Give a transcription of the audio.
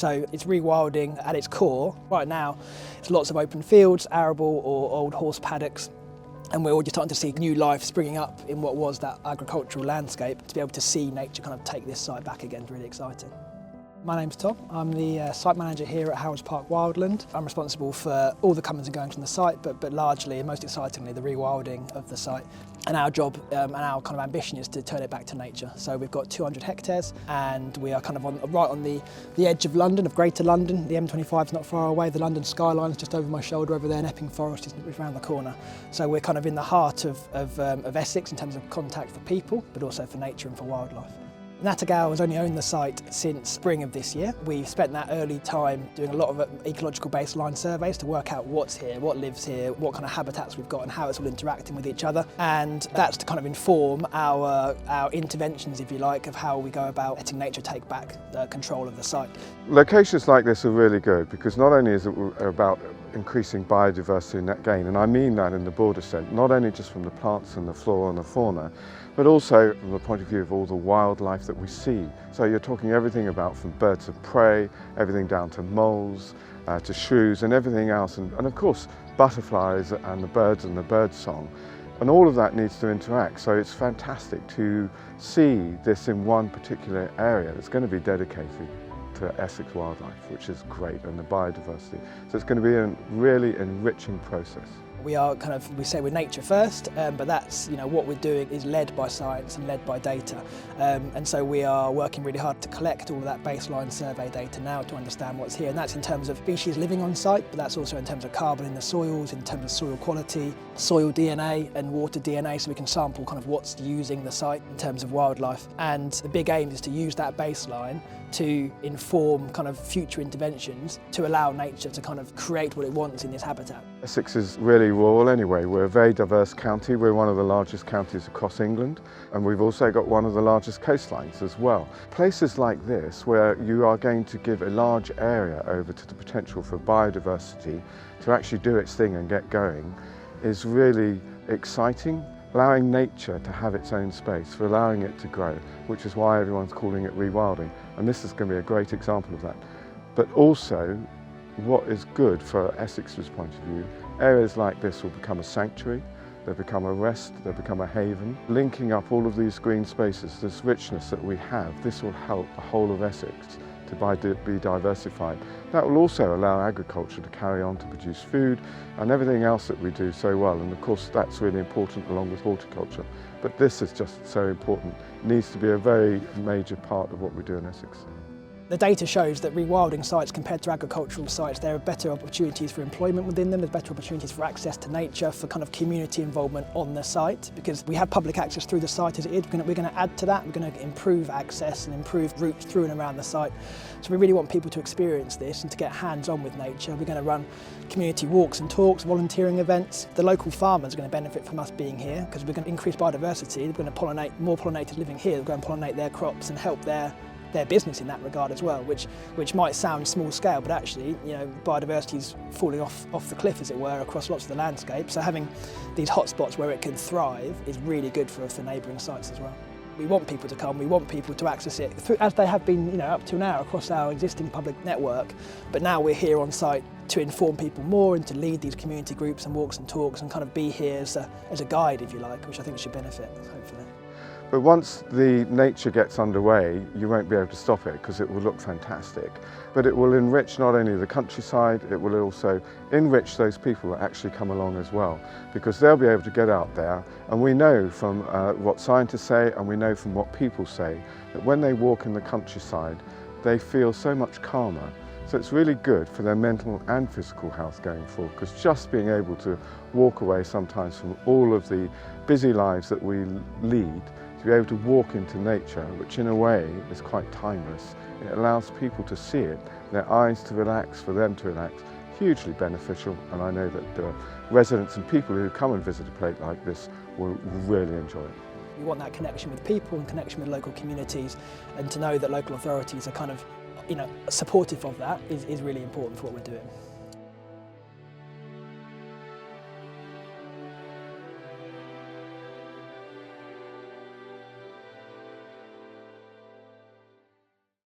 So it's rewilding at its core. Right now, it's lots of open fields, arable or old horse paddocks, and we're already starting to see new life springing up in what was that agricultural landscape. To be able to see nature kind of take this site back again is really exciting. My name's Tom. I'm the site manager here at Harrods Park Wildland. I'm responsible for all the comings and goings from the site, but largely and most excitingly the rewilding of the site. And our job and our kind of ambition is to turn it back to nature. So we've got 200 hectares and we are kind of right on the edge of London, of Greater London. The M25 is not far away. The London skyline is just over my shoulder over there, and Epping Forest is around the corner. So we're kind of in the heart of Essex in terms of contact for people, but also for nature and for wildlife. Natergall has only owned the site since spring of this year. We've spent that early time doing a lot of ecological baseline surveys to work out what's here, what lives here, what kind of habitats we've got and how it's all interacting with each other. And that's to kind of inform our interventions, if you like, of how we go about letting nature take back control of the site. Locations like this are really good because not only is it about increasing biodiversity and net gain, and I mean that in the broader sense, not only just from the plants and the flora and the fauna, but also from the point of view of all the wildlife that we see. So you're talking everything about from birds of prey, everything down to moles, to shrews and everything else, and of course butterflies and the bird song. And all of that needs to interact, so it's fantastic to see this in one particular area that's going to be dedicated to Essex wildlife, which is great, and the biodiversity. So it's going to be a really enriching process. We are we say we're nature first, but that's, what we're doing is led by science and led by data. And so we are working really hard to collect all of that baseline survey data now to understand what's here. And that's in terms of species living on site, but that's also in terms of carbon in the soils, in terms of soil quality, soil DNA and water DNA, so we can sample kind of what's using the site in terms of wildlife. And the big aim is to use that baseline to inform kind of future interventions to allow nature to kind of create what it wants in this habitat. Essex is really rural anyway. We're a very diverse county. We're one of the largest counties across England, and we've also got one of the largest coastlines as well. Places like this, where you are going to give a large area over to the potential for biodiversity to actually do its thing and get going, is really exciting. Allowing nature to have its own space, for allowing it to grow, which is why everyone's calling it rewilding. And this is going to be a great example of that. But also, what is good for Essex's point of view, areas like this will become a sanctuary, they'll become a rest, they'll become a haven. Linking up all of these green spaces, this richness that we have, this will help the whole of Essex to be diversified. That will also allow agriculture to carry on to produce food and everything else that we do so well, and of course that's really important along with horticulture. But this is just so important. It needs to be a very major part of what we do in Essex. The data shows that rewilding sites compared to agricultural sites, there are better opportunities for employment within them, there's better opportunities for access to nature, for kind of community involvement on the site, because we have public access through the site as it is. We're going to add to that, we're going to improve access and improve routes through and around the site. So we really want people to experience this and to get hands-on with nature. We're going to run community walks and talks, volunteering events. The local farmers are going to benefit from us being here because we're going to increase biodiversity. We're going to pollinate, more pollinators living here, we're going to pollinate their crops and help their business in that regard as well, which might sound small scale, but actually, biodiversity is falling off the cliff, as it were, across lots of the landscape. So having these hotspots where it can thrive is really good for neighbouring sites as well. We want people to come, we want people to access it, as they have been up to now across our existing public network, but now we're here on site to inform people more and to lead these community groups and walks and talks and kind of be here as a guide, if you like, which I think should benefit, hopefully. But once the nature gets underway, you won't be able to stop it because it will look fantastic. But it will enrich not only the countryside, it will also enrich those people that actually come along as well, because they'll be able to get out there. And we know from what scientists say, and we know from what people say, that when they walk in the countryside, they feel so much calmer. So it's really good for their mental and physical health going forward, because just being able to walk away sometimes from all of the busy lives that we lead, to be able to walk into nature, which in a way is quite timeless. It allows people to see it, their eyes to relax, for them to relax. Hugely beneficial, and I know that the residents and people who come and visit a place like this will really enjoy it. We want that connection with people and connection with local communities, and to know that local authorities are kind of, supportive of that is really important for what we're doing.